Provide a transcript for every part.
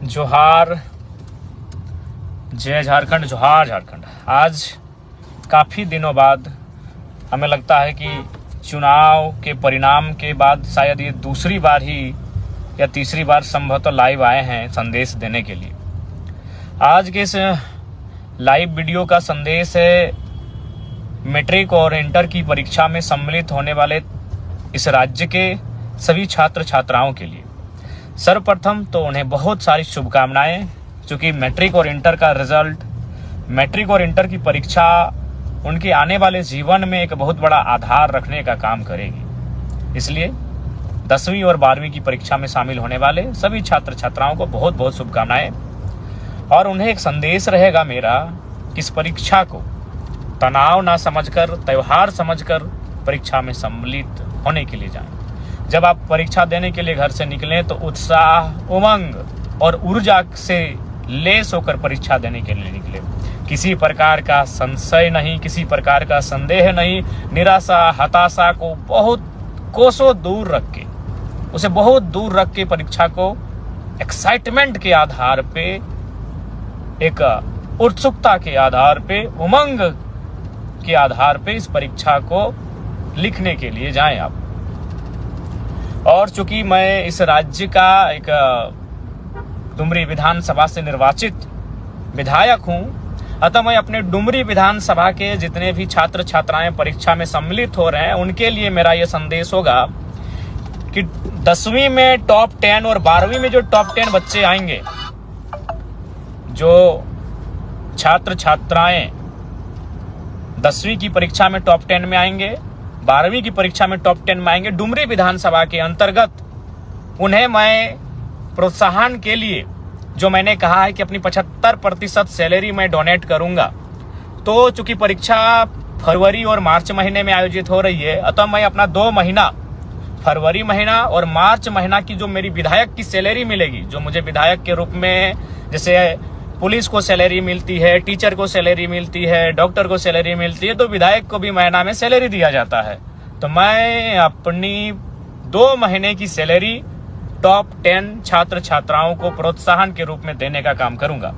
जोहार, जय झारखंड, जोहार झारखंड। आज काफ़ी दिनों बाद हमें लगता है कि चुनाव के परिणाम के बाद शायद ये दूसरी बार ही या तीसरी बार संभवतः लाइव आए हैं संदेश देने के लिए। आज के इस लाइव वीडियो का संदेश है मैट्रिक और इंटर की परीक्षा में सम्मिलित होने वाले इस राज्य के सभी छात्र छात्राओं के लिए। सर्वप्रथम तो उन्हें बहुत सारी शुभकामनाएं, क्योंकि मैट्रिक और इंटर का रिजल्ट, मैट्रिक और इंटर की परीक्षा उनके आने वाले जीवन में एक बहुत बड़ा आधार रखने का काम करेगी। इसलिए 10वीं और 12वीं की परीक्षा में शामिल होने वाले सभी छात्र छात्राओं को बहुत बहुत शुभकामनाएं। और उन्हें एक संदेश रहेगा मेरा कि इस परीक्षा को तनाव ना समझकर, त्योहार समझकर परीक्षा में सम्मिलित होने के लिए जाएं। जब आप परीक्षा देने के लिए घर से निकलें तो उत्साह, उमंग और ऊर्जा से लेस होकर परीक्षा देने के लिए निकले। किसी प्रकार का संशय नहीं, किसी प्रकार का संदेह नहीं। निराशा, हताशा को बहुत कोसों दूर रख के, उसे बहुत दूर रख के परीक्षा को एक्साइटमेंट के आधार पे, एक उत्सुकता के आधार पे, उमंग के आधार पे इस परीक्षा को लिखने के लिए जाएं आप। और चूंकि मैं इस राज्य का एक डुमरी विधानसभा से निर्वाचित विधायक हूं, अतः मैं अपने डुमरी विधानसभा के जितने भी छात्र छात्राएं परीक्षा में सम्मिलित हो रहे हैं उनके लिए मेरा यह संदेश होगा कि 10वीं में टॉप 10 और 12वीं में जो टॉप 10 बच्चे आएंगे, जो छात्र छात्राएं 10वीं की परीक्षा में टॉप 10 में आएंगे, 12वीं की परीक्षा में टॉप 10 में आएंगे, डुमरी विधानसभा के अंतर्गत उन्हें मैं प्रोत्साहन के लिए, जो मैंने कहा है कि अपनी 75% सैलरी मैं डोनेट करूंगा, तो चूंकि परीक्षा फरवरी और मार्च महीने में आयोजित हो रही है, अतः मैं अपना 2 महीना, फरवरी महीना और मार्च महीना की जो मेरी विधायक की सैलरी मिलेगी, जो मुझे विधायक के रूप में, जैसे पुलिस को सैलरी मिलती है, टीचर को सैलरी मिलती है, डॉक्टर को सैलरी मिलती है, तो विधायक को भी महीना में सैलरी दिया जाता है। तो मैं अपनी 2 महीने की सैलरी टॉप 10 छात्र छात्राओं को प्रोत्साहन के रूप में देने का काम करूंगा।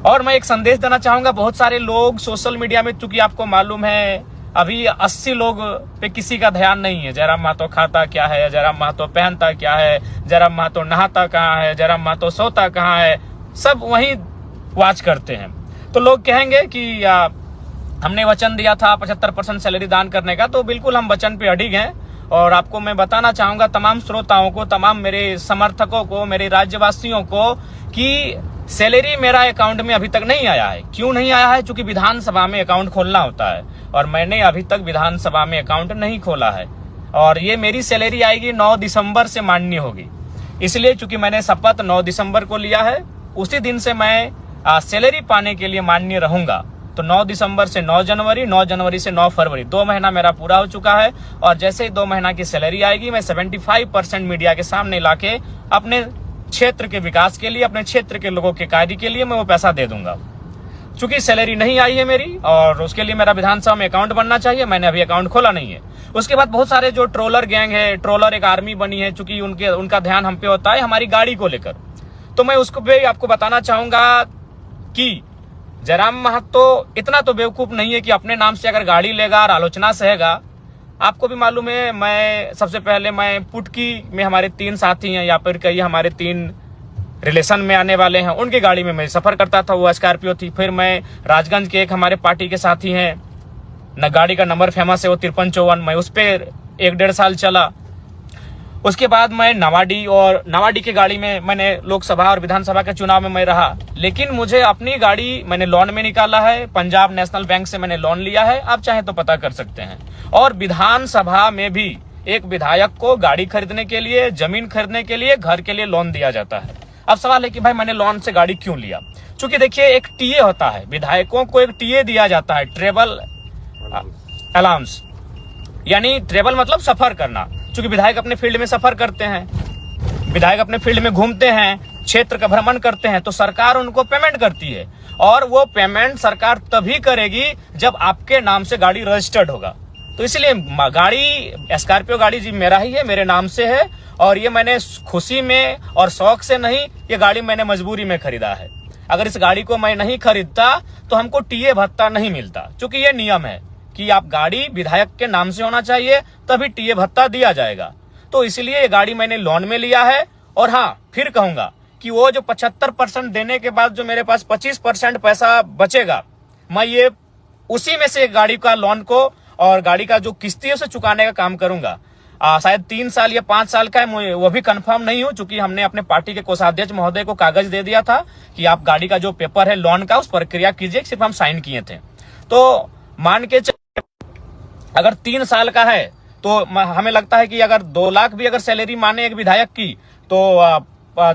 और मैं एक संदेश देना चाहूंगा, बहुत सारे लोग सोशल मीडिया में, चूंकि आपको मालूम है अभी 80 लोग पे किसी का ध्यान नहीं है। जयराम महतो खाता क्या है, जयराम महतो पहनता क्या है, जयराम महतो नहाता कहाँ है, जयराम महतो सोता कहाँ है, सब वहीं वाच करते हैं। तो लोग कहेंगे कि हमने वचन दिया था 75% सैलरी दान करने का, तो बिल्कुल हम वचन पे अडिग हैं। और आपको मैं बताना चाहूंगा, तमाम श्रोताओं को, तमाम मेरे समर्थकों को, मेरे राज्यवासियों को, कि सैलरी मेरा अकाउंट में अभी तक नहीं आया है। क्यों नहीं आया है? क्योंकि विधानसभा में अकाउंट खोलना होता है और मैंने अभी तक विधानसभा में अकाउंट नहीं खोला है। और ये मेरी सैलरी आएगी 9 दिसंबर से मान्य होगी। इसलिए चूंकि मैंने शपथ 9 दिसंबर को लिया है, उसी दिन से मैं सैलरी पाने के लिए मान्य रहूंगा। तो 9 दिसंबर से 9 जनवरी, 9 जनवरी से 9 फरवरी, 2 महीना मेरा पूरा हो चुका है। और जैसे ही 2 महीना की सैलरी आएगी, मैं 75% मीडिया के सामने लाके अपने क्षेत्र के विकास के लिए, अपने क्षेत्र के लोगों के कार्य के लिए मैं वो पैसा दे दूंगा। चूंकि सैलरी नहीं आई है मेरी, और उसके लिए मेरा विधानसभा में अकाउंट बनना चाहिए, मैंने अभी अकाउंट खोला नहीं है। उसके बाद बहुत सारे जो ट्रोलर गैंग है, ट्रोलर एक आर्मी बनी है, चूंकि उनका ध्यान हम पे होता है हमारी गाड़ी को लेकर। तो मैं उसको भी आपको बताना चाहूंगा कि जयराम महतो इतना तो बेवकूफ नहीं है कि अपने नाम से अगर गाड़ी लेगा और आलोचना सहेगा। आपको भी मालूम है, मैं सबसे पहले मैं पुटकी में हमारे 3 साथी हैं, या फिर कई हमारे 3 रिलेशन में आने वाले हैं, उनकी गाड़ी में मैं सफर करता था, वो स्कॉर्पियो थी। फिर मैं राजगंज के एक हमारे पार्टी के साथी हैं, न गाड़ी का नंबर फेमस है, वो 5354, मैं उस पर 1-1.5 साल चला। उसके बाद मैं नवाडी की गाड़ी में मैंने लोकसभा और विधानसभा के चुनाव में मैं रहा। लेकिन मुझे अपनी गाड़ी मैंने लोन में निकाला है, पंजाब नेशनल बैंक से मैंने लोन लिया है, आप चाहे तो पता कर सकते हैं। और विधानसभा में भी एक विधायक को गाड़ी खरीदने के लिए, जमीन खरीदने के लिए, घर के लिए लोन दिया जाता है। अब सवाल है कि भाई मैंने लोन से गाड़ी क्यों लिया? चूंकि देखिए, एक टीए होता है, विधायकों को एक टीए दिया जाता है, ट्रेवल अलाउंस, यानी ट्रेवल मतलब सफर करना। चूंकि विधायक अपने फील्ड में सफर करते हैं, विधायक अपने फील्ड में घूमते हैं, क्षेत्र का भ्रमण करते हैं, तो सरकार उनको पेमेंट करती है। और वो पेमेंट सरकार तभी करेगी जब आपके नाम से गाड़ी रजिस्टर्ड होगा। तो इसलिए गाड़ी, स्कॉर्पियो गाड़ी जी मेरा ही है, मेरे नाम से है। और ये मैंने खुशी में और शौक से नहीं, ये गाड़ी मैंने मजबूरी में खरीदा है। अगर इस गाड़ी को मैं नहीं खरीदता तो हमको टीए भत्ता नहीं मिलता, क्योंकि ये नियम है कि आप गाड़ी विधायक के नाम से होना चाहिए तभी टीए भत्ता दिया जाएगा। तो इसलिए ये गाड़ी मैंने लोन में लिया है। और हाँ, फिर कहूंगा कि वो जो 75% देने के बाद जो मेरे पास 25% पैसा बचेगा, मैं ये उसी में से गाड़ी का लोन को और गाड़ी का जो किस्ती है उसे चुकाने का काम करूंगा। शायद 3 साल या 5 साल का है, वो भी कंफर्म नहीं हूं, क्योंकि हमने अपने पार्टी के कोषाध्यक्ष महोदय को कागज दे दिया था कि आप गाड़ी का जो पेपर है लोन का उस प्रक्रिया कीजिए, सिर्फ हम साइन किए थे। तो मान के अगर 3 साल का है तो हमें लगता है कि अगर 2 लाख भी अगर सैलरी माने एक विधायक की तो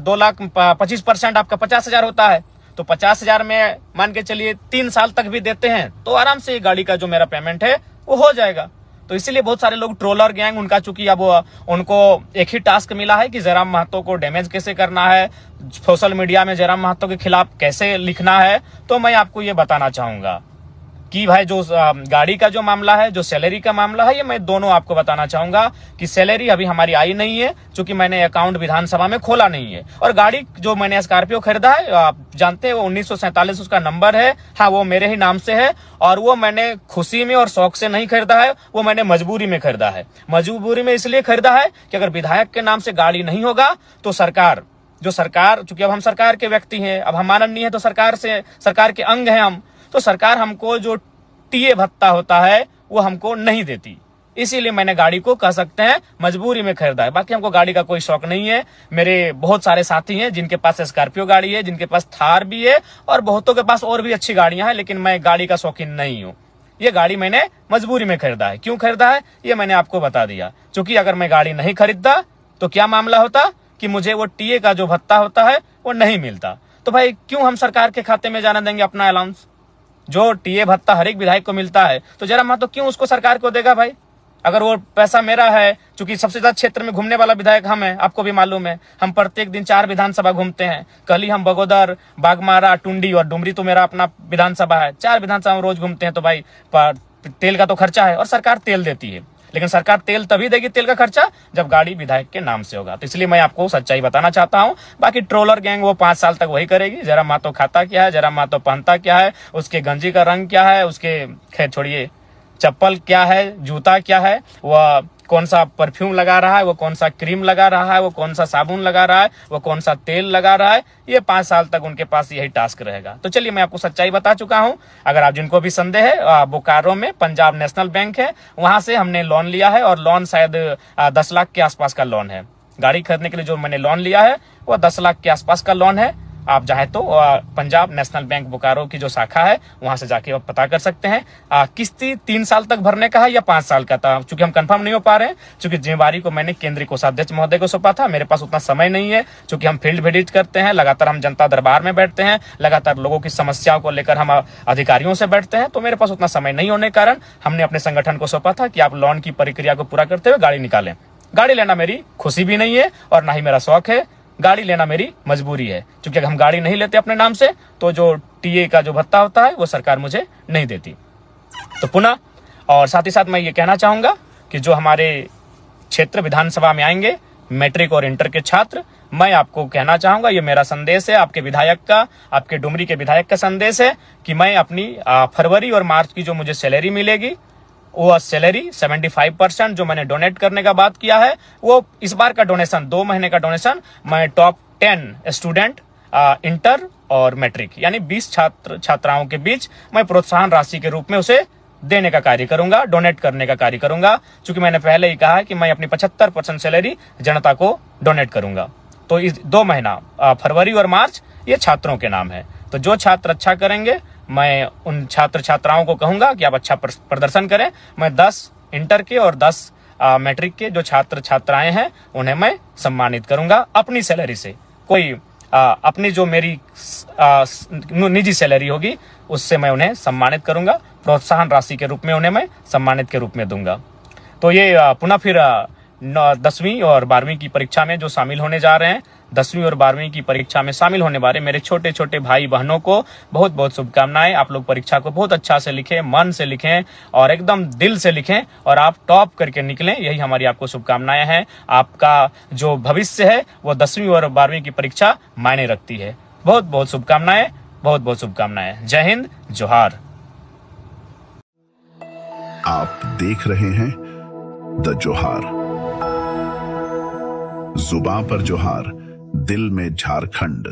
2 लाख 25% आपका 50,000 होता है। तो 50,000 में मान के चलिए 3 साल तक भी देते हैं तो आराम से गाड़ी का जो मेरा पेमेंट है वो हो जाएगा। तो इसीलिए बहुत सारे लोग ट्रोलर गैंग, उनका चूंकि अब उनको एक ही टास्क मिला है कि जयराम महतो को डैमेज कैसे करना है, सोशल मीडिया में जयराम महतो के खिलाफ कैसे लिखना है। तो मैं आपको ये बताना चाहूंगा कि भाई जो गाड़ी का जो मामला है, जो सैलरी का मामला है, ये मैं दोनों आपको बताना चाहूंगा कि सैलरी अभी हमारी आई नहीं है, क्योंकि मैंने अकाउंट विधानसभा में खोला नहीं है। और गाड़ी जो मैंने स्कॉर्पियो खरीदा है, आप जानते हैं वो 1947 उसका नंबर है। हाँ, वो मेरे ही नाम से है और वो मैंने खुशी में और शौक से नहीं खरीदा है, वो मैंने मजबूरी में खरीदा है। मजबूरी में इसलिए खरीदा है कि अगर विधायक के नाम से गाड़ी नहीं होगा तो सरकार, चूंकि अब हम सरकार के व्यक्ति हैं, अब हम माननीय है तो सरकार के अंग हैं हम, तो सरकार हमको जो टीए भत्ता होता है वो हमको नहीं देती। इसीलिए मैंने गाड़ी को कह सकते हैं मजबूरी में खरीदा है। बाकी हमको गाड़ी का कोई शौक नहीं है। मेरे बहुत सारे साथी हैं जिनके पास स्कॉर्पियो गाड़ी है, जिनके पास थार भी है और बहुतों के पास और भी अच्छी गाड़ियां हैं, लेकिन मैं गाड़ी का शौकीन नहीं हूं। ये गाड़ी मैंने मजबूरी में खरीदा है। क्यों खरीदा है ये मैंने आपको बता दिया। क्योंकि अगर मैं गाड़ी नहीं खरीदता तो क्या मामला होता कि मुझे वो टीए का जो भत्ता होता है वो नहीं मिलता। तो भाई क्यों हम सरकार के खाते में जाने देंगे अपना अलाउंस? जो टीए भत्ता हर एक विधायक को मिलता है तो जयराम महतो क्यों उसको सरकार को देगा भाई? अगर वो पैसा मेरा है, क्योंकि सबसे ज्यादा क्षेत्र में घूमने वाला विधायक हम है, आपको भी मालूम है। हम प्रत्येक दिन 4 विधानसभा घूमते हैं। कल ही हम बगोदर, बागमारा, टुंडी और डुमरी तो मेरा अपना विधानसभा है, 4 विधानसभा में रोज घूमते हैं। तो भाई तेल का तो खर्चा है और सरकार तेल देती है, लेकिन सरकार तेल तभी देगी, तेल का खर्चा, जब गाड़ी विधायक के नाम से होगा। तो इसलिए मैं आपको सच्चाई बताना चाहता हूं। बाकी ट्रोलर गैंग वो 5 साल तक वही करेगी। जयराम महतो खाता क्या है, जयराम महतो पहनता क्या है, उसके गंजी का रंग क्या है, उसके खैर छोड़िए चप्पल क्या है, जूता क्या है, वह कौन सा परफ्यूम लगा रहा है, वो कौन सा क्रीम लगा रहा है, वो कौन सा साबुन लगा रहा है, वो कौन सा तेल लगा रहा है, ये 5 साल तक उनके पास यही टास्क रहेगा। तो चलिए मैं आपको सच्चाई बता चुका हूं। अगर आप जिनको भी संदेह है, बोकारो में पंजाब नेशनल बैंक है, वहां से हमने लोन लिया है और लोन शायद 10 लाख के आसपास का लोन है। गाड़ी खरीदने के लिए जो मैंने लोन लिया है वो 10 लाख के आसपास का लोन है। आप चाहे तो पंजाब नेशनल बैंक बोकारो की जो शाखा है वहां से जाके आप पता कर सकते हैं। किस्ती 3 साल तक भरने का है या 5 साल का था, चूंकि हम कंफर्म नहीं हो पा रहे हैं, क्योंकि जिम्मेवारी को मैंने केंद्रीय कोषाध्यक्ष महोदय को सौंपा था। मेरे पास उतना समय नहीं है, क्योंकि हम फील्ड विजिट करते हैं, लगातार हम जनता दरबार में बैठते हैं, लगातार लोगों की समस्याओं को लेकर हम अधिकारियों से बैठते हैं। तो मेरे पास उतना समय नहीं होने के कारण हमने अपने संगठन को सौंपा था कि आप लोन की प्रक्रिया को पूरा करते हुए गाड़ी निकालें। गाड़ी लेना मेरी खुशी भी नहीं है और ना ही मेरा शौक है, गाड़ी लेना मेरी मजबूरी है। क्योंकि अगर हम गाड़ी नहीं लेते अपने नाम से तो जो टीए का जो भत्ता होता है वो सरकार मुझे नहीं देती। तो पुनः और साथ ही साथ मैं ये कहना चाहूंगा कि जो हमारे क्षेत्र विधानसभा में आएंगे मैट्रिक और इंटर के छात्र, मैं आपको कहना चाहूंगा, ये मेरा संदेश है आपके विधायक का, आपके डुमरी के विधायक का संदेश है कि मैं अपनी फरवरी और मार्च की जो मुझे सैलरी मिलेगी वो सैलरी 75% जो मैंने डोनेट करने का बात किया है, वो इस बार का डोनेशन 2 महीने का डोनेशन मैं टॉप 10 स्टूडेंट इंटर और मैट्रिक यानी 20 छात्राओं के बीच मैं प्रोत्साहन राशि के रूप में उसे देने का कार्य करूंगा, डोनेट करने का कार्य करूंगा। क्योंकि मैंने पहले ही कहा है कि मैं अपनी 75% सैलरी जनता को डोनेट करूंगा। तो इस 2 महीना फरवरी और मार्च ये छात्रों के नाम है। तो जो छात्र अच्छा करेंगे मैं उन छात्र छात्राओं को कहूंगा कि आप अच्छा प्रदर्शन करें। मैं 10 इंटर के और 10 मैट्रिक के जो छात्र छात्राएं हैं उन्हें मैं सम्मानित करूंगा अपनी सैलरी से। कोई अपनी जो मेरी निजी सैलरी होगी उससे मैं उन्हें सम्मानित करूंगा, प्रोत्साहन राशि के रूप में उन्हें मैं सम्मानित के रूप में दूंगा। तो ये पुनः फिर 10वीं और 12वीं की परीक्षा में जो शामिल होने जा रहे हैं, 10वीं और 12वीं की परीक्षा में शामिल होने वाले मेरे छोटे छोटे भाई बहनों को बहुत बहुत शुभकामनाएं। आप लोग परीक्षा को बहुत अच्छा से लिखें, मन से लिखें और एकदम दिल से लिखें और आप टॉप करके निकलें, यही हमारी आपको शुभकामनाएं हैं। आपका जो भविष्य है वो 10वीं और 12वीं की परीक्षा मायने रखती है। बहुत बहुत शुभकामनाएं, बहुत बहुत शुभकामनाएं। जय हिंद, जोहार। आप देख रहे हैं द जोहार। जुबां पर जोहार, दिल में झारखंड।